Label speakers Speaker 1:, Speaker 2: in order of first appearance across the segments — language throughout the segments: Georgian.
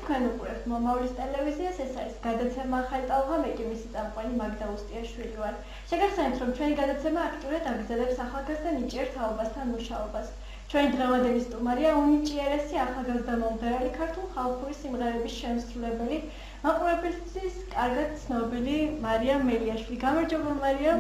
Speaker 1: თქვენ უყურებთ მომავლის ტელევიზიას, ეს არის გადაცემა ახალი ტალღა, მე კი მისი წამყვანი მაგდა უსტიაშვილი ვარ. შეგახსენებთ, რომ ჩვენი გადაცემა აქტიურად აგრძელებს ახალგაზრდა ნიჭიერ თაობასთან მუშაობას. ჩვენი დღევანდელი სტუმარია უნიჭიერესი ახალგაზრდა მომღერალი ქართულ ხალხური სიმღერების შემსრულებელი, მაყურებელთვის კარგად ცნობილი მარიამ მელიაშვილი. გამარჯობა მარიამ.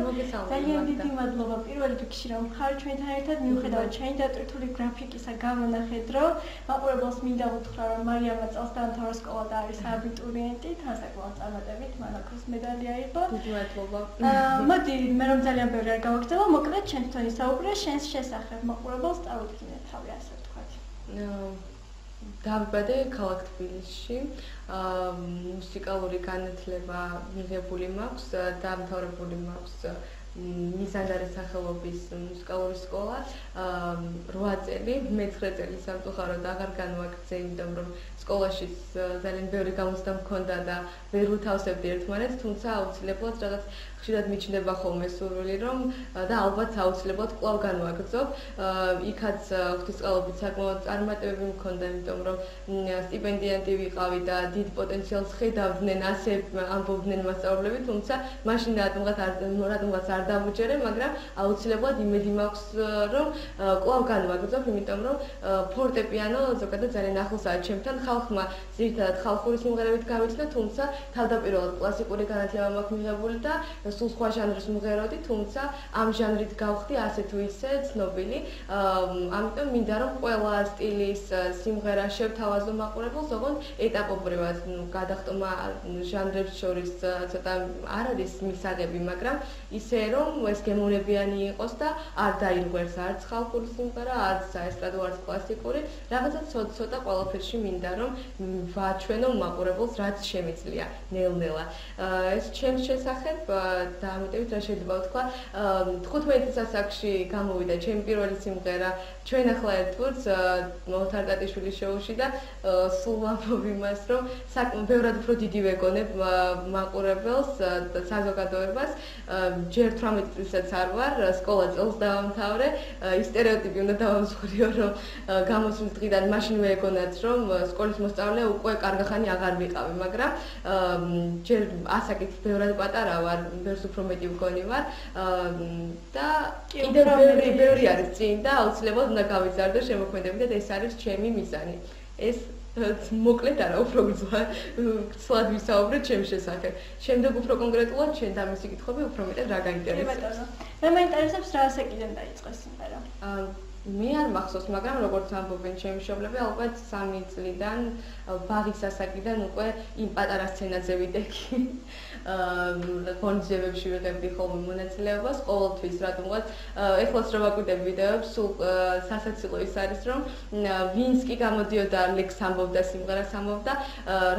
Speaker 1: ძალიან დიდი მადლობა პირველ რიგში რომ ხარ ჩვენთან ერთად, მიუხედავად ჩვენი დატვირთული გრაფიკისა გამონახეთ, რომ მაყურებელს მინდა უთხრა, რომ მარიამმა წელს დაამთავრა სკოლა და არის აბიტურიენტი, თან საკმაოდ წარმატებით მან ოქროს მედალი აიღო.
Speaker 2: დიდი მადლობა.
Speaker 1: მოდი, მე რომ ძალიან ბევრი არ გავაგრძელო, მოკლედ ჩემთან ისაუბრე შენს შესახებ, მაყურებელს წავუდგინე თავი, ასე ვთქვათ.
Speaker 2: დავიბადე ქალაქ თბილისში. მუსიკალური განათლება მიღებული მაქვს, დაამთავრებული მაქვს მიზანდარის სახელობის მუსიკალური სკოლა. 8 წელი, მე-9 წელი სამწუხაროდ აღარ განვაგრძე, იმიტომ რომ სკოლაში ძალიან ბევრი გამოცდა მქონდა და ვერ ვთავსებდი ერთმანეთს, თუმცა აუცილებლად რაღაც ხშირად მიჩნდება ხოლმე სურვილი, რომ და ალბათ აუცილებლად კვლავ განვაგრძობ. იქაც ღვთისმწყალობით საკმაოდ წარმატებები მქონდა, იმიტომ რომ სტიპენდიანტი ვიყავი და დიდ პოტენციალს ხედავდნენ, ასე ამბობდნენ მასწავლებლები, თუმცა მაშინ რატომღაც არ დამუჯერე, მაგრამ აუცილებლად იმედი მაქვს, რომ კვლავ განვაგრძობ, იმიტომ რომ ფორტეპიანო ზოგადად ძალიან ახლოსაა ჩემთან. ხალხმა ძირითადად ხალხური სიმღერებით გავიცნო, თუმცა თავდაპირველად კლასიკური განათლება მაქვს მიღებული და სულ სხვა ჟანრის მღეროდი, თუმცა ამ ჟანრით გავხდი ასე თუ ისე ცნობილი. ამიტომ მინდა რომ ყველა სტილის სიმღერა შევთავაზო მაყურებელს, ოღონდ ეტაპობრივად, გადახტომა ჟანრებს შორის ცოტა არ არის მისაღები, მაგრამ ისე რომ ეს გემოვნებიანი იყოს და არ დაირღვევს არც ხალხური სიმღერა, არც საესტრადო, არც კლასიკური. რაღაცა ცოტა ყველაფერში მინდა რომ ვაჩვენო მაყურებელს, რაც შემიძლია ნელ-ნელა. ეს ჩემს შესახებ და ამიტომაც რა შეიძლება ვთქვა, 15 წელს გამოვიდა ჩემი პირველი სიმღერა ჩვენ ახლა ერთგულს მოთარ ტატიშვილის შოუში და სულ ვამბობ იმას, რომ ბევრად უფრო დიდი ვეგონებ მაყურებელს და საზოგადოებას. ჯერ 18 წელსაც არ ვარ, სკოლა წელს დავამთავრე, ის სტერეოტიპი უნდა დავამსხვრიო, რომ გამოსვლის დღიდან მაშინ ვეგონათ, რომ სკოლის მოსწავლე უკვე კარგახანი აღარ ვიყავი, მაგრამ ჯერ ასაკით ბევრად პატარა ვარ, ბევრს უფრო მეტი მგონი ვარ და კიდევ ბევრი არის წინ და აუცილებლად უნდა გავიზარდო შემოქმედებით და ეს არის ჩემი მიზანი. ეს მოკლედ არა, უფრო გრძლად ვისაუბრეთ ჩემს შესახებ. შემდეგ უფრო კონკრეტულად ჩვენ დამისი კითხვები უფრო მეტად რა გაინტერესებს.
Speaker 1: მე მაინტერესებს რა ასაკიდან დაიწყო სიმღერა.
Speaker 2: მე არ მახსოვს, მაგრამ როგორც ამბობენ ჩემი მშობლები, ალბათ 3 წლიდან, ბაღის ასაკიდან უკვე იმ პატარა სცენაზე ვიდექი. ღონისძიებებში ვიღებდი ხოლმე მონაწილეობას, ყოველთვის რატომღაც ეხლაც რომ ვაკვირდები ვიდეოებს, სულ სასაცილო ის არის, რომ ვინც კი გამოდიოდა ლექს ამბობდა, სიმღერას ამბობდა,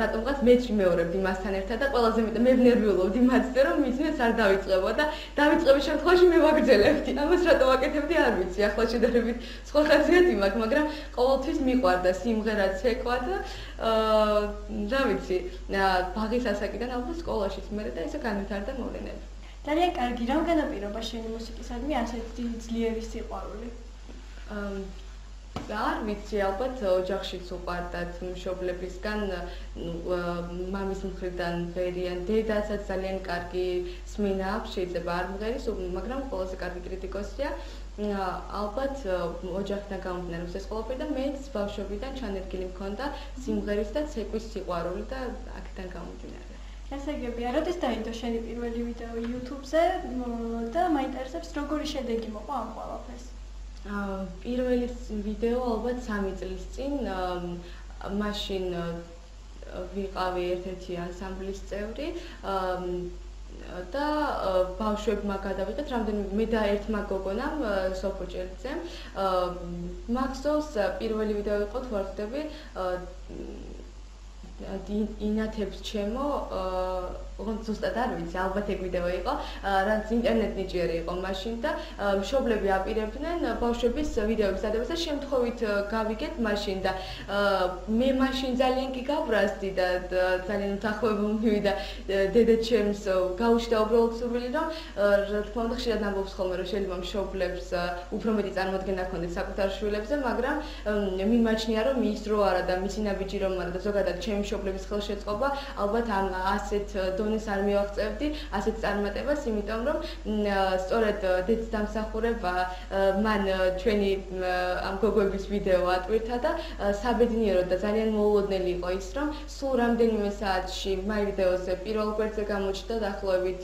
Speaker 2: რატომღაც მეც ვიმეორებდი მასთან ერთად და ყველაზე მეტად მე ვნერვიულობდი მათზე, რომ მიზნებს არ დავიწყებო და დავიწყების შემთხვევაში მე ვაგრძელებდი. ამას რატომ ვაკეთებდი, არ ვიცი, ახლა შედარებით სხვა ხასიათი მაქვს, მაგრამ ყოველთვის მიყვარდა სიმღერა ცეკვა და რა ვიცი, ბაღის ასაკიდან ალბათ სკოლაშიც მე და ესე განვითარდა მოვლენები.
Speaker 1: ძალიან კარგი, რამ განაპირობა შენი მუსიკისადმი ასეთი ძლიერი სიყვარული?
Speaker 2: არ ვიცი, ალბათ ოჯახშიც უყვარდათ მშობლებისგან, მამის მხრიდან ვერიან, დედასაც ძალიან კარგი სმენა აქვს, შეიძლება არ მღერის, მაგრამ ყველაზე კარგი კრიტიკოსია. ალბათ ოჯახიდან გამომდინარეობს ეს ყველაფერი და მეც ბავშვობიდან ჩანერგილი მქონდა სიმღერის და ცეკვის სიყვარული და აქედან გამომდინარე.
Speaker 1: გასაგებია, როდის დაიდო შენი პირველი ვიდეო YouTube-ზე და მაინტერესებს როგორი შედეგი მოყვა ამ ყველაფერს?
Speaker 2: პირველი ვიდეო ალბათ 3 წლის წინ, მაშინ ვიყავი ერთ-ერთი ანსამბლის წევრი და ბავშვებმა გადავიღეთ, რამდენიმე მე და ერთმა გოგონამ სოფო ჭელიძემ. მახსოვს პირველი ვიდეო იყო, თუ არ ვხდები, ინათებს ჩემო ოღონდ ზუსტად არ ვიცი, ალბათ ეგ ვიდეო იყო, რაც ინტერნეტ ნიჭიერი იყო მაშინ და მშობლები აპირებდნენ ბავშვების ვიდეოების დადებას და შემთხვევით გავიგეთ მაშინ და მე მაშინ ძალიან კი გავრასდი და ძალიან უთანხმოება მივიდა დედაჩემს გაუჩნდა უბრალოდ სურვილი რომ რა თქმა უნდა ხშირად ამბობს ხოლმე რომ შეიძლება მშობლებს უფრო მეტი წარმოდგენა ჰქონდეთ საკუთარ შვილებზე, მაგრამ მიმაჩნია რომ ის რო არა და მისი ნაბიჯი რომ არა და ზოგადად ჩემი მშობლების ხელშეწყობა ალბათ ამ ასეთ დონეს არ მივაღწევდი, ასეთ წარმატებას, იმიტომ რომ სწორედ დედის დამსახურება მან ჩვენი ამ გოგოების ვიდეო ატვირთა და საბედნიეროდ და ძალიან მოულოდნელი იყო ის, რომ სულ რამდენიმე საათში მაი ვიდეოზე პირველ გვერდზე გამოჩნდა დაახლოებით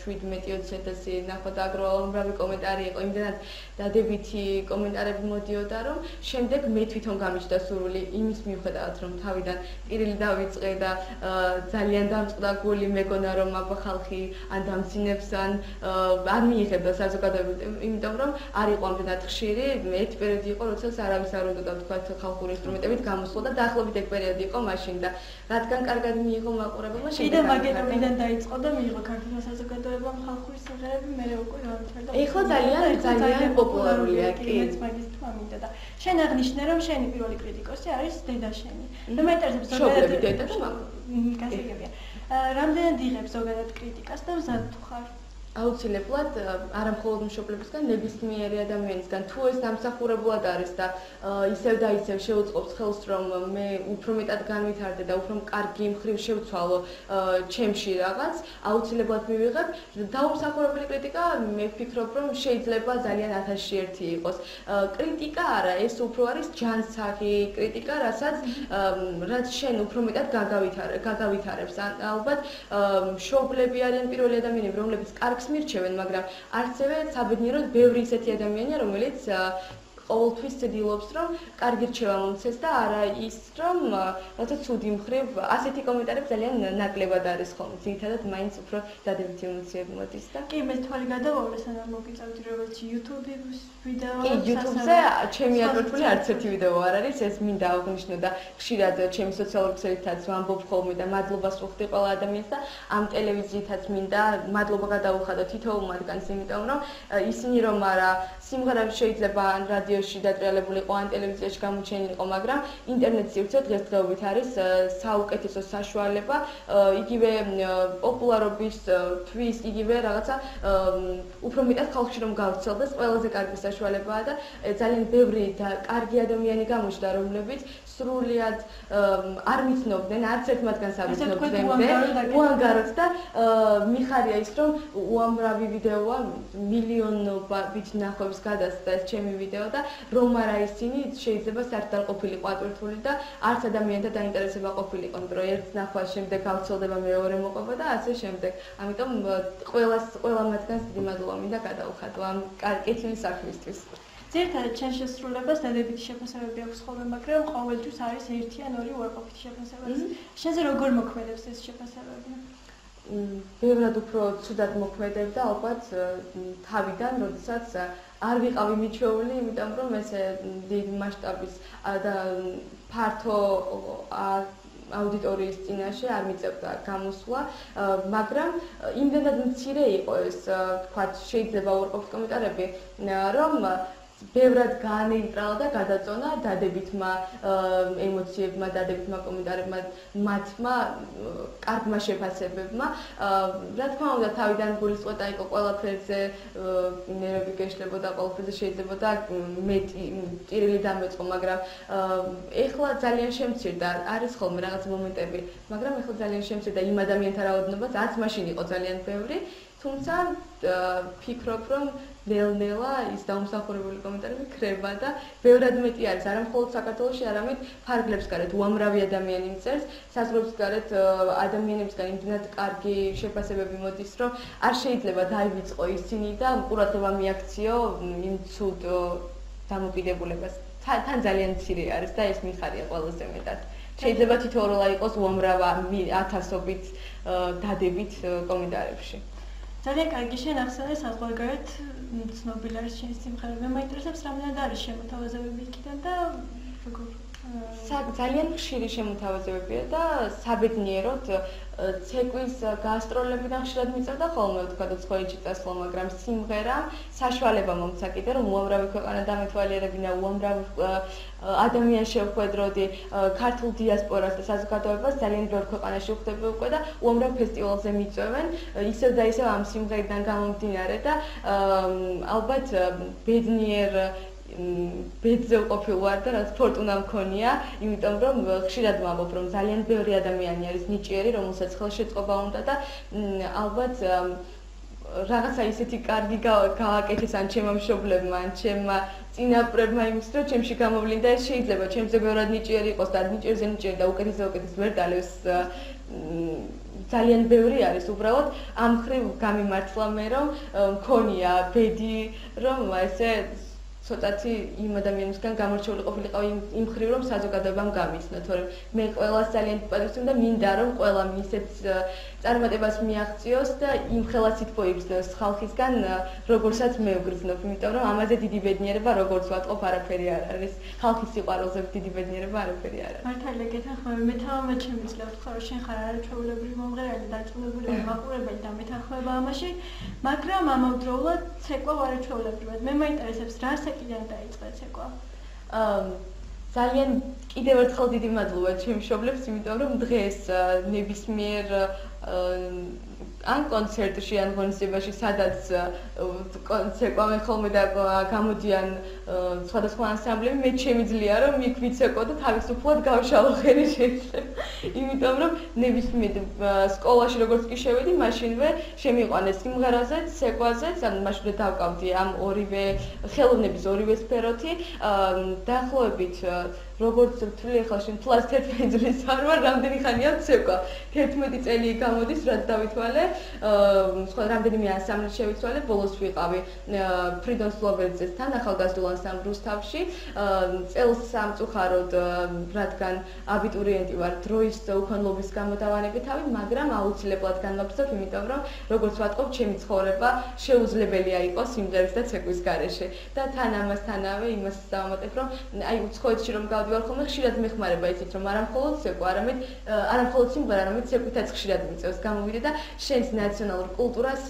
Speaker 2: 17-20,000 ნახვა და აგროვებრივი კომენტარი იყო, იმდენად დადებითი კომენტარები მოდიოდა, რომ შემდეგ მე თვითონ გამიჩნდა სურვილი იმის მიუხედავად, რომ თავიდან ტირილი დავიწყე და ძალიან დამწყდა გული, მეგონა რომ აბა ხალხი ან დამცინებს ან არ მიიღებდა საზოგადოებრივ, იმიტომ რომ არ იყო ამდენად ხშირი, ერთი პერიოდი იყო, როდესაც არავის არ უნდა ვთქვათ ხალხური ინსტრუმენტებით გამოსვლა და დაახლოებით ეგ პერიოდი იყო მაშინ და რადგან კარგად მიიღო მაყურებელმა
Speaker 1: კიდევ მაგერიდან დაიწყო და მიიღო ქართულ საზოგადოებამ ხალხური სიმღერები, მერე უკვე განვითარდა.
Speaker 2: ეხლა ძალიან პოპულარულია, კი.
Speaker 1: მაგის თქმა მინდა და შენ აღნიშნე რომ შენი პირველი კრიტიკოსი არის დედა შენი. და მაინტერესებს
Speaker 2: ზოგადად დედა შენ
Speaker 1: გასაგებია. რამდენად იღებს ზოგადად კრიტიკას და მზად თუ ხარ?
Speaker 2: აუცილებლად არა მხოლოდ მშობლებისგან, ნებისმიერი ადამიანისგან, თუ ეს დამსახურებულად არის და ისევ და ისევ შეუწყობს ხელს, რომ მე უფრო მეტად განვითარდე და უფრო კარგი მხრივ შევცვალო ჩემში რაღაც, აუცილებლად მივიღებ. დაუმსახურებელი კრიტიკა, მე ვფიქრობ, რომ შეიძლება ძალიან 1001 იყოს. კრიტიკა არა, ეს უფრო არის ჯანსაღი კრიტიკა, რაც შენ უფრო მეტად გაგავითარებს. ალბათ მშობლები არიან პირველი ადამიანები, რომლებიც კარგს მირჩევენ, მაგრამ არცევე საბედნიეროდ ბევრი ისეთი ადამიანია, რომელიც ყოველთვის ცდილობს, რომ კარგი რჩევა მომცეს და არა ის, რომ რათა ცუდი მხრივ ასეთი კომენტარები ძალიან ნაკლებად არის ხოლმე. ძირითადად მაინც უფრო დადებითი ემოციები მოდის და
Speaker 1: კი, მე თვალი გადავავლე, სანამ მოგიწევდი როგორც YouTube-ის ვიდეო.
Speaker 2: კი, YouTube-ზე ჩემი ატვირთული არც ერთი ვიდეო არ არის, ეს მინდა აღნიშნო და ხშირად ჩემი სოციალური ქსელითაც ვამბობ ხოლმე და მადლობას ვუხდი ყველა ადამიანს და ამ ტელევიზიითაც მინდა მადლობა გადაუხადო თითოეულ მათგანს, იმიტომ რომ ისინი რომ არა სიმღერა შეიძლება ან რადიოში დატრიალებული იყო ან ტელევიზიაში გამოჩენილიყო, მაგრამ ინტერნეტ სივრცე დღესდღეობით არის საუკეთესო საშუალება, იგივე პოპულარობის თვის, იგივე რაღაცა უფრო მეტად ხალხში რომ გავრცელდეს, ყველაზე კარგი საშუალებაა და ძალიან ბევრი და კარგი ადამიანი გამოჩნდა, რომლებიც სრულიად არ მიცნობდნენ, არც ერთ მათგანს არ მიცნობდნენ, უანგაროდ და მიხარია ის, რომ უამრავი ვიდეოა მილიონობით ნახვებს გადასცა ეს ჩემი ვიდეო და რომ არა ისინი შეიძლება საერთოდ არ ყოფილიყო ატვირთული და არც ადამიანთა დაინტერესება ყოფილიყო, რომ ერთ ნახვას შემდეგ გავრცელდება მეორე მოყვება და ასე შემდეგ. ამიტომ ყველა მათგანს დიდი მადლობა მინდა გადაუხადო ამ კეთილი საქმისთვის.
Speaker 1: ძირითადად ჩემს შესრულებას დადებითი შეფასებები აქვს ხოლმე, მაგრამ ყოველთვის არის ერთი ან ორი უარყოფითი შეფასებაც. შენზე როგორ მოქმედებს ეს შეფასებები?
Speaker 2: ბევრად უფრო ცუდად მოქმედებდა ალბათ თავიდან, როდესაც არ ვიყავი მიჩვეული, იმიტომ რომ ესე დიდი მასშტაბის და ფართო აუდიტორიის წინაშე არ მიწევდა გამოსვლა, მაგრამ იმდენად მცირე იყო ეს, თქვათ, შეიძლება უარყოფითი კომენტარები, რომ ბევრად განეიტრალა და გადაწონა დადებითმა ემოციებმა, დადებითმა კომენტარებმა, მათმა კარგმა შეფასებებმა. რა თქმა უნდა, თავიდან გულისწყეთა იყო ყველაფერზე, ნერვები გეშლებოდა, ყველაფერზე შეიძლებოდა მეტი ტირილი დამეწყო, მაგრამ ეხლა ძალიან შემცირდა, არის ხოლმე რაღაც მომენტები, მაგრამ ეხლა ძალიან შემცირდა იმ ადამიანთა რაოდენობაც, არც მაშინ იყო ძალიან ბევრი, თუმცა ვფიქრობ, რომ ნელ-ნელა ის დაუმსახურებელი კომენტარები ქრება და ბევრად მეტი არის, არა მხოლოდ საქართველოში, არამედ ფარგლებს გარეთ უამრავი ადამიანი მწერს, საზღვრებს გარეთ ადამიანებისგან იმდენად კარგი შეფასებები მოდის, რომ არ შეიძლება დაივიწყო ისინი და ყურადღება მიაქციო იმ ცუდ დამოკიდებულებას. თან ძალიან მცირე არის და ეს მიხარია ყველაზე მეტად. შეიძლება თითოეულა იყოს უამრავ ათასობით დადებით კომენტარებში.
Speaker 1: ძალიან კარგი შენ ახსენე საზღვარგარეთ ცნობილი არის შენი სიმღერები. მე მაინტერესებს რამდენად არის შემოთავაზებები იქიდან და როგორ
Speaker 2: ძალიან ხშირი შემოთავაზებებია და საბედნიეროდ ცეკვის გასტროლებიდან ხშირად მიწევდა ხოლმე ვთქვათ ცხოველში წასვლა, მაგრამ სიმღერამ საშუალება მომცა კიდე რომ უამრავი ქვეყანა დამეთვალიერებინა, უამრავი ადამიანი შევხვედროდი ქართულ დიასპორას და საზოგადოებას ძალიან ბევრ ქვეყანაში ვხვდები უკვე და უამრავ ფესტივალზე მიწვევენ ისევ და ისევ ამ სიმღერიდან გამომდინარე და ალბათ ბედნიერ ბედზე ვყოფილ ვარ და რაც ფორტუნა მქონია, იმიტომ რომ ხშირად ვამბობ რომ ძალიან ბევრი ადამიანი არის ნიჭიერი, რომელსაც ხელშეწყობა უნდა და ალბათ რაღაცა ისეთი კარგი გააკეთეს ან ჩემმა მშობლებმა, ან ჩემმა წინაპრებმა იმის რომ ჩემში გამოვლინდა ეს შეიძლება ჩემზე ბევრად ნიჭიერი იყოს და ნიჭიერზე ნიჭიერი და უკეთესზე უკეთეს ვერ დალევს ძალიან ბევრი არის უბრალოდ ამ ხრივ გამიმართლა მე რომ მქონია ბედი რომ ესე ცოტათი იმ ადამიანისგან გამორჩეული ყოფილიყავი იმ ხრივ რომ საზოგადოებამ გამიცნო, თორემ მე ყველას ძალიან პატივს ვცემ და მინდა რომ ყველამ ისეთ წარმატებას მიაღწიოს და იმ ხელას ითქვეებს ხალხისგან, როგორცაც მე ვგრძნობ, იმიტომ რომ ამაზე დიდი ბედნიერება როგორც ვატყობ არაფერი არ არის. ხალხის სიყვარულზე დიდი ბედნიერება არაფერი არ არის.
Speaker 1: მართალია გეთანხმები, მე თამამად შემიძლია ვთქვა, რომ შენ ხარ არაჩვეულებრივი მომღერალი, დარწმუნებული მაყურებელი და მეთანხმება ამაში, მაგრამ ამავდროულად ცეკვა არაჩვეულებრივად. მე მაინტერესებს რა საკიდან დაიწყე ცეკვა?
Speaker 2: ძალიან კიდევ ერთხელ დიდი მადლობა ჩემს მშობლებს, იმიტომ რომ დღეს ნებისმიერ ან კონცერტში, ან ღონისძიებაში, სადაც ცეკვავენ ხოლმე და გამოდიან სხვადასხვა ანსამბლები, მე შემიძლია რომ იქ ვიცეკო და თავისუფლად გავშალო ხელი შეიძლება. იმიტომ რომ ნებისმიერ სკოლაში როგორც კი შევედი, მაშინვე შემიყვანეს სიმღერაზეც, ცეკვაზეც, ან მაშინვე დავკავდი ამ ორივე ხელოვნების ორივე სფეროთი, დაახლოებით როგორც ვთვლი ახლა შენ +11 წლის ვარ, რამდენი ხანია ცეკვა? 11 წელი გამოდის, რაც დავითვალე, სხვა რამდენიმე ანსამბლი შევიცვალე, ბოლოს ვიყავი ფრიდონ სლოვერძესთან ახალგაზრდულ ანსამბლ რუსთავში, წელს სამწუხაროდ, რადგან აბიტურიენტი ვარ, დროის უქონლობის გამო დავანებითავი, მაგრამ აუცილებლად განვაგრძობ, იმიტომ რომ როგორც ვატყობ, ჩემი ცხოვრება შეუძლებელია იყოს სიმღერის და ცეკვის გარეშე. და თან ამასთანავე იმას დავამატებ, რომ აი უცხოეთში რომ გავდივარ ხოლმე, ხშირად მეხმარება იცით, რომ არა მხოლოდ ცეკვა, არა მხოლოდ სიმღერა, არამედ ცეკვითაც ხშირად მიწევს. გამოვიდე და შენს ნაციონალურ კულტურას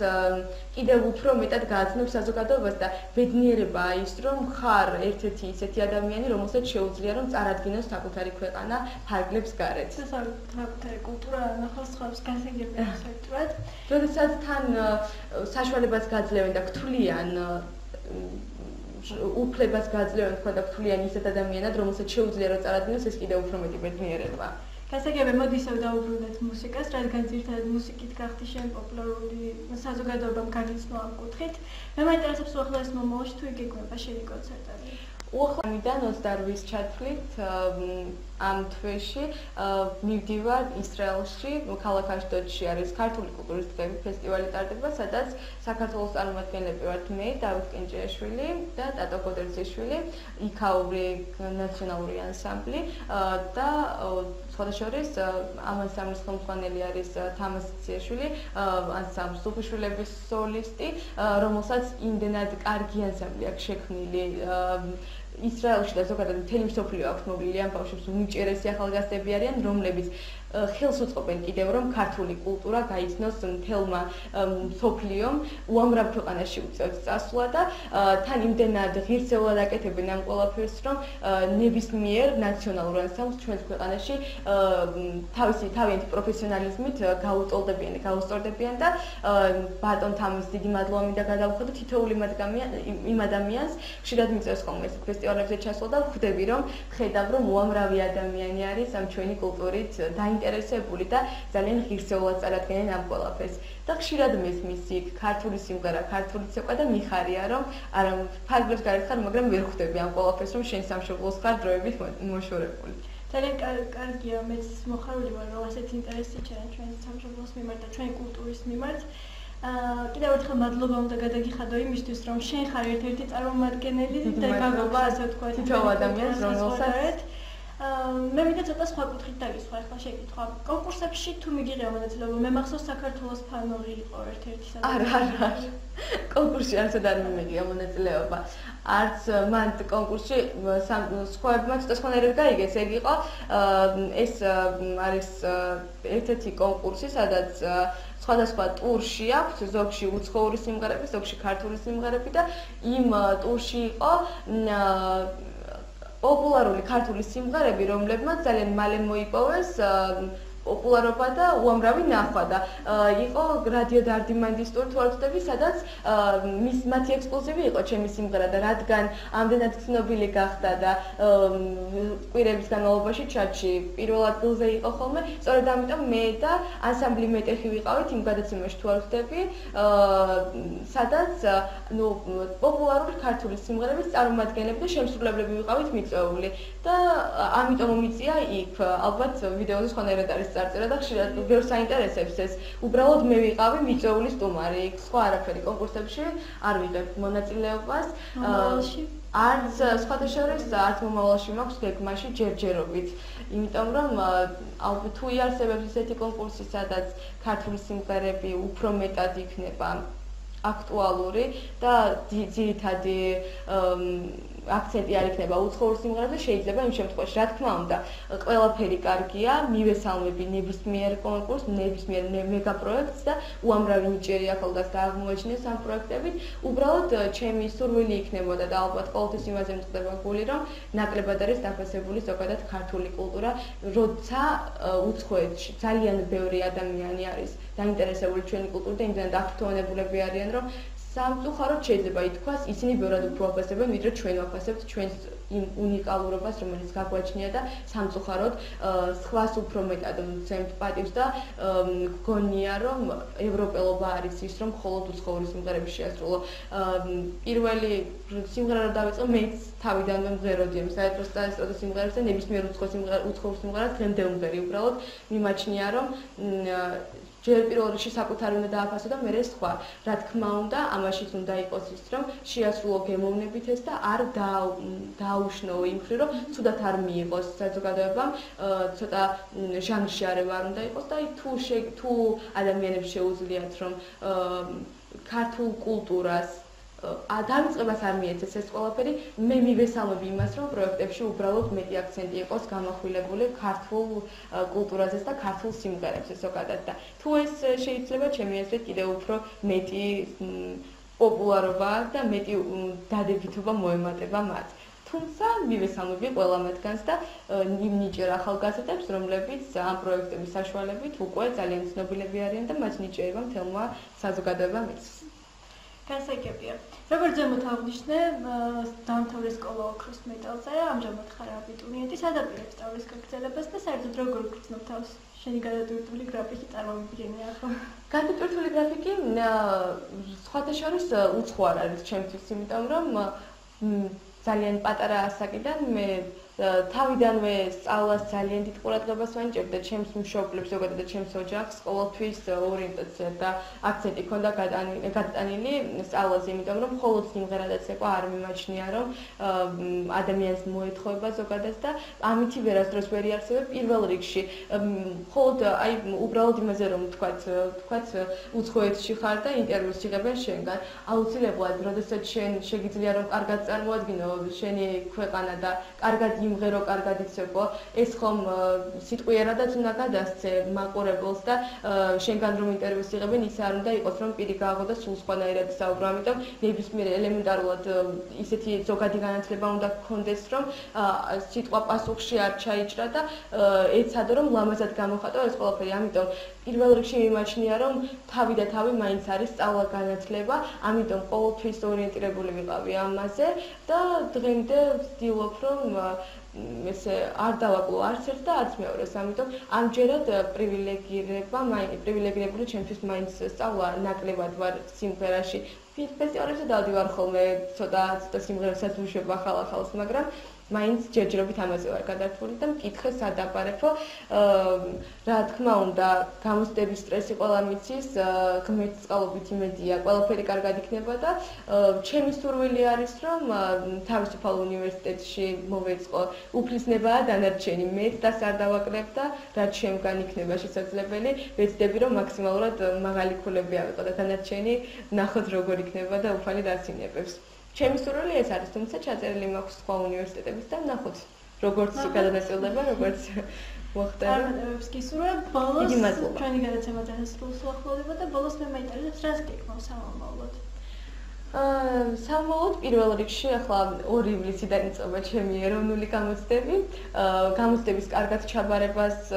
Speaker 2: კიდევ უფრო მეტად გააცნობს საზოგადოებას და ბედნიერებაა ის, რომ ხარ ერთ-ერთი ისეთი ადამიანი, რომელსაც შეუძლია რომ წარადგინოს საკუთარი ქვეყანა ფარგლებს გარეთ.
Speaker 1: საკუთარი კულტურა ნახავს სხვებს გასაგებია საერთოდ.
Speaker 2: როდესაც თან საშუალებას გაძლევენ და გთვლიან უფლებას გაძლევენ თქვა და გთვლიან ისეთ ადამიანად, რომელსაც შეუძლია რომ წარადგინოს, ეს კიდევ უფრო მეტი ბედნიერებაა.
Speaker 1: გასაგებია, მოდი ისევ დავუბრუნდეთ მუსიკას, რადგან ძირითადად მუსიკით გახდი შენ პოპულარული საზოგადოებამ გაგიცნო ამ კუთხით. მე მაინტერესებს უახლოეს მომავალში თუ იგეგმება შენი კონცერტები.
Speaker 2: უახლოედან 28-ის ჩათვლით ამ თვეში მივდივარ ისრაელში, ქალაქ აშდოდში არის ქართული კულტურის დღეების ფესტივალი ტარდება, სადაც საქართველოს წარმომადგენლები ვართ მე, დავით კენჭეაშვილი და ტატო გოდერძიშვილი, იქაური ნაციონალური ანსამბლი და სხვადასხვა ამ ანსამბლის ხელმძღვანელი არის თამაზ ციაშვილი, ანსამბლ სუფიშვილების სოლისტი, რომელსაც იმდენად კარგი ანსამბლი აქვს შექმნილი ისრაელში და ზოგადად მთელი მსოფლიო აქვს მოვლილი ამ ბავშვებს უმჭერესი ახალგაზრდები არიან, რომლებიც ხელს უწყობენ კიდევ რომ ქართული კულტურა გაიცნოს მთელმა მსოფლიომ, უამრავ ქვეყანაში უწევს წასვლა და თან იმდენად ღირსეულად აკეთებენ ამ ყველაფერს, რომ ნებისმიერ ნაციონალურ ანსამბლს ჩვენს ქვეყანაში თავიანთი პროფესიონალიზმით გაუსწორდებიან და ბატონ თამაზს დიდი მადლობა მინდა გადავუხადო თითოეული იმ ადამიანს, ხშირად მიწევს ხოლმე ეს ფესტივალებზე ჩასვლა და ვხვდები რომ ხედავ რომ უამრავი ადამიანი არის ამ ჩვენი კულტურით დაინტერესებული და ძალიან ღირსეულად წარადგენენ ამ ყველაფერს. და ხშირად მესმის იქ ქართული სიმღერა, ქართული ცეკვა და მიხარია რომ არა ფარგლებს გარეთ ხარ, მაგრამ ვერ ხვდები ამ ყველაფერს რომ შენ სამშობლოს ხარ დროებით მოშორებული. ძალიან
Speaker 1: კარგია, მეც მოხარული ვარ რომ ასეთ ინტერესი ჩაენ ჩვენ სამშობლოს მიმართ და ჩვენი კულტურის მიმართ. კიდევ ერთხელ მადლობა უნდა გადაგიხადო იმისთვის, რომ შენ ხარ ერთ-ერთი წარმომადგენელი და გაგობა ასე ვთქვათ,
Speaker 2: თითოეულ ადამიანს, რომელსაც
Speaker 1: მე მინდა ცოტა სხვა კუთხით დაგისვა ახლა შეკითხვა. კონკურსებში თუ მიგიღია მონაწილეობა, მე მახსოვს საქართველოს ფანორი იყო ერთ-ერთი
Speaker 2: არა. კონკურსში არც არ მიგიღია მონაწილეობა. არც მან კონკურსში სხვაებმა ცოტა სხვანაირად გაიგეს, ეგ იყო ეს არის ერთ-ერთი კონკურსი, სადაც სხვადასხვა ტურში აქვს, ზოგში უცხოური სიმღერები, ზოგში ქართული სიმღერები და იმ ტურში იყო პოპულარული ქართული სიმღერები, რომლებმაც ძალიან მალე მოიპოვეს პოპულარობა და უამრავი ნახვა და იყო რადიო დარდიმანდის ტური თუ არ ვცდები, სადაც მათი ექსკლუზივი იყო ჩემი სიმღერა და რადგან ამდენად ცნობილი გახდა და კვირების განმავლობაში ჩარტში პირველ ადგილზე იყო ხოლმე, სწორედ ამიტომ მე და ანსამბლი მეტეხი ვიყავით იმ გადაცემაში თუ არ ვცდები, სადაც პოპულარული ქართული სიმღერების წარმომადგენლები და შემსრულებლები ვიყავით მიწვეული და ამიტომ მომიწია იქ ალბათ ვიდეოზე სხვანაირად არის წარწერა და ხშირად ბევრს საინტერესებს ეს. უბრალოდ მე ვიყავი მიწვეული სტუმარი, სხვა არაფერი კონკურსებში არ ვიღებ მონაწილეობას. არც სხვათა შორის არც მომავალში მაქვს გეგმაში ჯერჯერობით. იმიტომ რომ ალბათ თუ იარსებებს ესეთი კონკურსი, სადაც ქართული სიმღერები უფრო მეტად იქნება აქტუალური და ძირითადი აქცენტი არ იქნება უცხოურ სიმღერებზე, შეიძლება იმ შემთხვევაში, რა თქმა უნდა, ყველაფერი კარგია, მივესალმები ნებისმიერ კონკურსს, ნებისმიერ მეგაპროექტს და უამრავი ნიჭიერი ახალგაზრდა აღმოაჩინეს ამ პროექტებით. უბრალოდ ჩემი სურვილი იქნებოდა და ალბათ ყოველთვის იმაზე მწყდება გული, რომ ნაკლებად არის დაფასებული ზოგადად ქართული კულტურა, როცა უცხოეთში ძალიან ბევრი ადამიანი არის დაინტერესებული ჩვენი კულტურით და იმდენად აქტუალებულები არიან, რომ სამწუხაროდ შეიძლება ითქვას, ისინი ბევრად უფრო აფასებენ, ვიდრე ჩვენ ვაფასებთ ჩვენს იმ უნიკალურობას, რომელიც გაგვაჩნია და სამწუხაროდ სხვას უფრო მეტად ვცემთ პატივს და გგონია, რომ ევროპელობა არის ის, რომ მხოლოდ უცხოური სიმღერები შეასრულო. პირველი სიმღერა რომ დავიწყო, მეც თავიდანვე მღეროდი ამ საერთო სიმღერებს და ნებისმიერ უცხოურ სიმღერას დღემდე ვმღერი. უბრალოდ მიმაჩნია, რომ ჯერ პირველ რიგში საკუთარი უნდა დააფასო და მერე სხვა. რა თქმა უნდა, ამაშიც უნდა იყოს ის, რომ შეასრულო გემოვნებით ეს და არ დააუშნო იმ მხრივ, რომ ცუდად არ მიიღოს საზოგადოებამ, ცოტა ჟანრში არევა არ უნდა იყოს და თუ ადამიანებს შეუძლიათ, რომ ქართულ კულტურას დავიწყებას არ მიეცეს ეს ყველაფერი, მე მივესალმები იმას, რომ პროექტებში უბრალოდ მეტი აქცენტი იყოს გამახვილებული ქართულ კულტურაზე და ქართულ სიმღერებზე ზოგადად და თუ ეს შეიძლება ჩემი აზრით კიდევ უფრო მეტი პოპულარობა და მეტი დადებითობა მოემატება მათ. თუმცა მივესალმები ყველა მათგანს და იმ ნიჭიერ ახალგაზრდებს, რომლებიც ამ პროექტების საშუალებით უკვე ძალიან ცნობილები არიან და მათ ნიჭიერება მთელმა საზოგადოებამ იცის.
Speaker 1: განსაკუთრებია. როგორც ზემოთ აღვნიშნე, დაამთავრე სკოლა ოქროს მეტალზე, ამჟამად ხარ აბიტურიენტი, სადაპირებს სწავლის გაგრძელებას და საერთოდ როგორ გრძნობ თავს შენი გადატვირთული გრაფიკი წარმომიდგენია ახლა?
Speaker 2: გადატვირთული გრაფიკი სხვათა შორის უცხო არ არის ჩემთვის, იმიტომ რომ ძალიან პატარა ასაკიდან მე თავიდანვე სწავლას ძალიან დიდ ყურადღებას ვანიჭებ და ჩემს მშობლებს, ზოგადად ჩემს ოჯახს ყოველთვის ორიენტაცია და აქცენტი ჰქონდა გადატანილი სწავლაზე, იმიტომ რომ მხოლოდ სიმღერადაც ეკვა არ მიმაჩნია, რომ ადამიანს მოეთხოვება ზოგადად და ამითი ვერასდროს ვერ იარსებებ პირველ რიგში. მხოლოდ აი უბრალოდ იმაზე რომ თქვათ უცხოეთში ხარ და ინტერვიუს იღებენ შენგან. აუცილებლად, როდესაც შენ შეგიძლია რომ კარგად წარმოადგინო შენი ქვეყანა და კარგად იმღერო, კარგად იცეკვო, ეს ხომ სიტყვიერადაც უნდა გადასცე მაყურებელს და შენგან რომ ინტერვიუს იღებენ, ისე არ უნდა იყოს, რომ პირი გააღო და სულ სხვანაირად ისაუბრო, ამიტომ ნებისმიერ ელემენტარულად ისეთი ზოგადი განათლება უნდა გქონდეს, რომ სიტყვა პასუხში არ ჩაიჭრა და ეცადო, რომ ლამაზად გამოხატო ეს ყველაფერი. ამიტომ პირველ რიგში მიმაჩნია, რომ თავი და თავი მაინც არის სწავლა განათლება, ამიტომ ყოველთვის ორიენტირებული ვიყავი ამაზე და დღემდე ვცდილობ, რომ ესე არ დავაკლო არც ერთ და არც მეორეს, ამიტომ ამჯერად პრივილეგირებული ჩემთვის მაინც სწავლა ნაკლებად ვარ სიმღერაში. ფესტივალებზე დავდივარ ხოლმე, ცოტა სიმღერებსაც ვუშვებ ახალ-ახალს, მაგრამ მაინც ჯერჯერობით ამაზე ვარ გადართული და მკითხე სადაბარებო რა თქმა უნდა გამოცდების სტრესი ყველა მიცის ღმერთის წყალობით იმედია ყველაფერი კარგად იქნება და ჩემი სურვილი არის რომ თავისუფალ უნივერსიტეტში მოვეწყო უფლისნებაა დანარჩენი მეც და არ დავაკრებ და რაც შემგან იქნება შესაძლებელი ვეცდები რომ მაქსიმალურად მაღალი ქულები ავიღო და დანარჩენი ნახოთ როგორ იქნება და უფალი დაცინებებს ჩემი სურვილი ეს არის თუმცა ჩაწერილი მაქვს სხვა უნივერსიტეტების და ნახოთ როგორც გადადასტურდება როგორც მოხდება
Speaker 1: წარმატებებს გისურვებ ბოლოს ჩვენი გადაცემა დასრულს უახლოვდება და ბოლოს მე მაინტერესებს რას გეკმავს სამომავლოდ
Speaker 2: სამომავლოდ პირველ რიგში ახლა 2 ივლისიდან იწყება ჩემი ეროვნული გამოცდები გამოცდების კარგად ჩაბარებას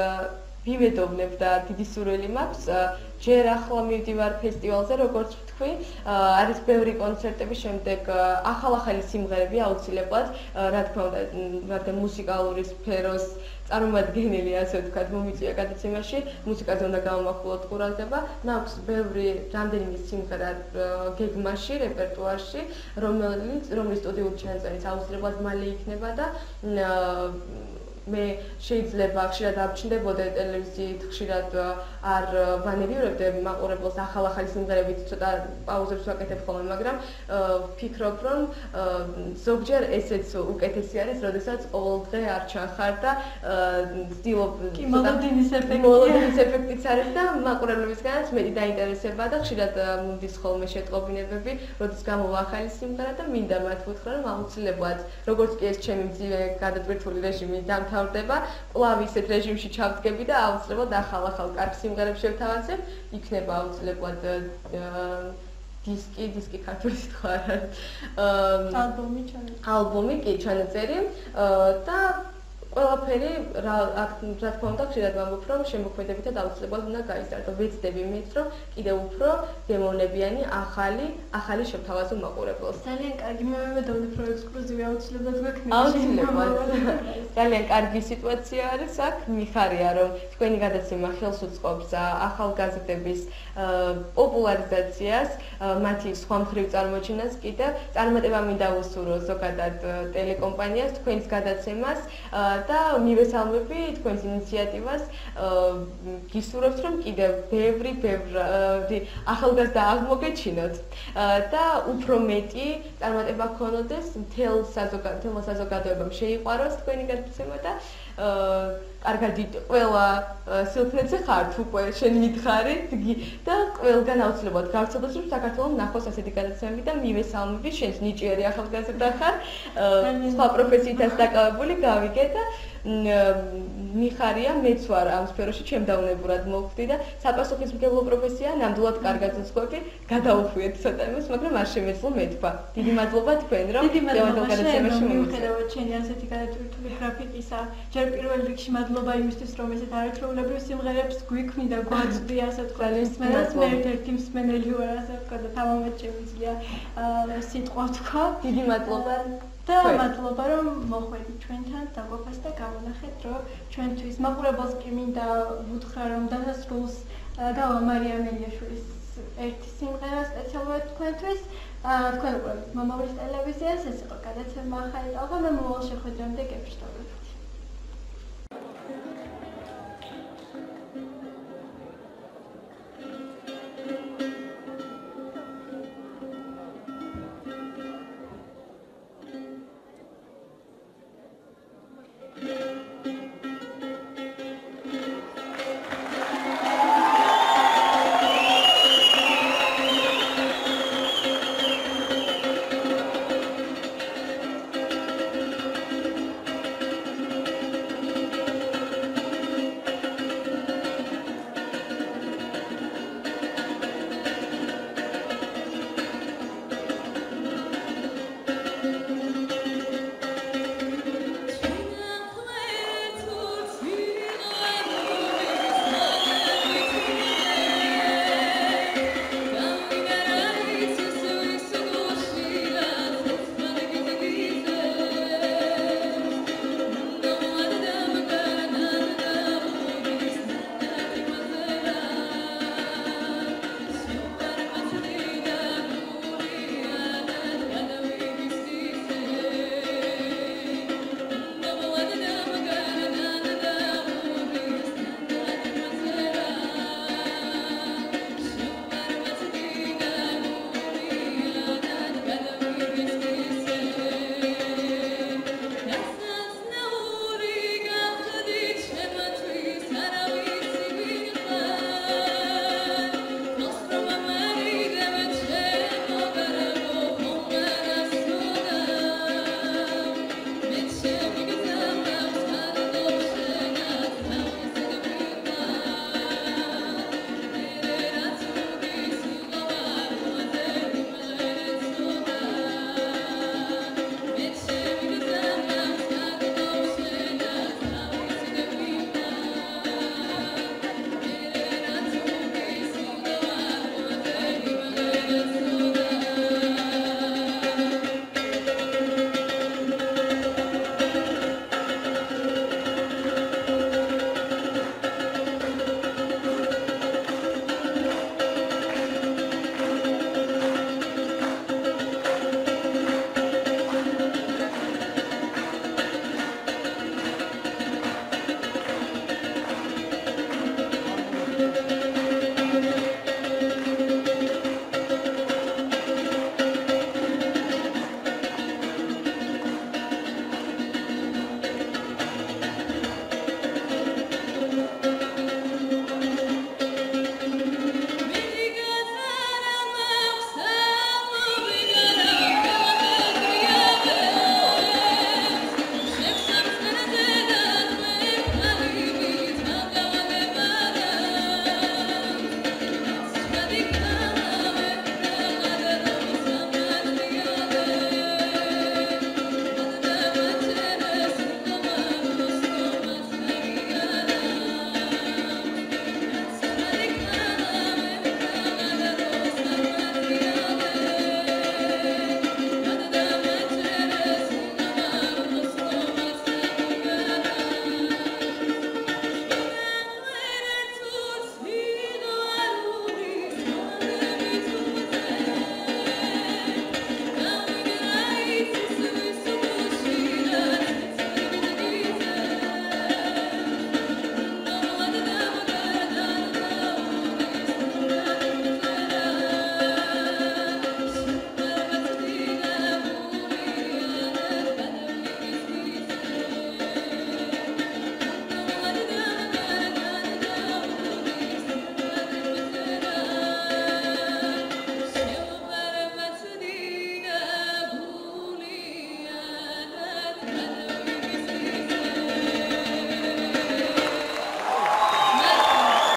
Speaker 2: ვიმედოვნებ და დიდი სურვილი მაქვს ჯერ ახლა მივდივარ ფესტივალზე როგორც ვთქვი არის ბევრი კონცერტები შემდეგ ახალ-ახალი სიმღერები აუცილებლად რა თქმა უნდა რადგან მუსიკალური სფეროს წარმომადგენელი ასე ვთქვათ მომიწვია გადაცემაში მუსიკაზე უნდა გამოვახულოთ ყურადღება მაქვს ბევრი რამდენიმე სიმღერა გეგმაში რეპერტუარში რომელიც სტუდიური ჩანაწერის აუცილებლად მალე იქნება და მე შეიძლება ხშირად აღჩნდებოდა ტელევიზიით ხშირად არ ვანებიურებდი მაყურებელს ახალ-ახალი სიმღერებით ცოტა პაუზებს ვაკეთებ ხოლმე მაგრამ ვფიქრობ რომ ზოგჯერ ესეც უკეთესი არის როდესაც ყოველდღე არ ჩახარ და ვცდილობ
Speaker 1: მოლოდინის
Speaker 2: ეფექტიც არის და მაყურებლებისგანაც მეტი დაინტერესება და ხშირად მომდის ხოლმე შეტყობინებები როდის გამოვა ახალი სიმღერა და მინდა მათ ვუთხრა რომ აუცილებლად როგორც კი ეს ჩემი მძიმე გადატვირთული რეჟიმი დამთავრდება კვლავ ისეთ რეჟიმში ჩავდგები და აუცილებლად ახალ-ახალ კარგ სიმღერებს შევთავაზებ იქნება აუცილებლად დისკი ქართული სიტყვა არ არის ალბომი კი ჩანაწერი და ყველაფერი რა თქმა უნდა ხშირად ვამბობ რომ შემოქმედებითად აუცილებლად უნდა გაიზარდო ვეცდები მეც რომ კიდევ უფრო გემოვნებიანი ახალი შევთავაზო მაყურებელს
Speaker 1: ძალიან კარგი მე მედოვნებ რომ ექსკლუზივი აუცილებლად გვექნება
Speaker 2: აუცილებლად ძალიან კარგი სიტუაცია არის აქ მიხარია რომ თქვენი გადაცემა ხელს უწყობს ახალგაზრდების პოპულარიზაციას მათი სხვა მხრივ წარმოჩენას კიდევ წარმატება მინდა უსურვო ზოგადად ტელეკომპანიას თქვენს გადაცემას და მივესალმები თქვენს ინიციატივას გისურვებთ რომ კიდევ ბევრი ახალგაზრდა აღმოგეჩინოთ და უფრო მეტი წარმატება გქონოდეს მთელ საზოგადოებამ შეიყვაროს თქვენი გადაცემა და კარგად ყველა სილქნეზე ხართ უკვე შენ მითხარი და ყველგან აუცილებლად გავრცელდეს რომ საქართველოს ნახოს ასეთი გადაცემები და მივესალმები შენს ნიჭიერი ახალგაზრდა ხარ სხვა პროფესიითაც დაკავებული გავიგე და მიხარია მეც ვარ ამ სფეროში ჩემ დაუნებურად მოვხვდი და საპასუხისმგებლო პროფესია ნამდვილად კარგად უძღვები გადაუხვიეთ ცოტა იმას მაგრამ არ შემეძლო მეთქვა დიდი მადლობა თქვენ რომ
Speaker 1: გადაცემაში მივხვდით ჩემი ასეთი გადატვირთული გრაფიკისა ჯერ პირველ რიგში მადლობა იმისთვის რომ ესეთ არაჩვეულებრივ სიმღერებს გვიქმნი და გვაწვდი ასე ვთქვათ მსმენელს მე ერთ-ერთი მსმენელი ვარ ასე ვთქვათ და თამამად შემიძლია სიტყვა თქვა
Speaker 2: დიდი მადლობა
Speaker 1: და მადლობა რომ მოხვედით ჩვენთან დაგვაფას და გამონახეთ რომ ჩვენთვის მაყურებელს კი მინდა ვუთხრა რომ დასასრულს გავა მარიამ ელიაშვილის ერთი სიმღერა სპეციალურად თქვენთვის თქვენ უყურებთ მომავლის ტელევიზიას ეს იყო გადაცემა ახალი ტალღა მე მომავალ შეხვედრამდე გებრშტობებით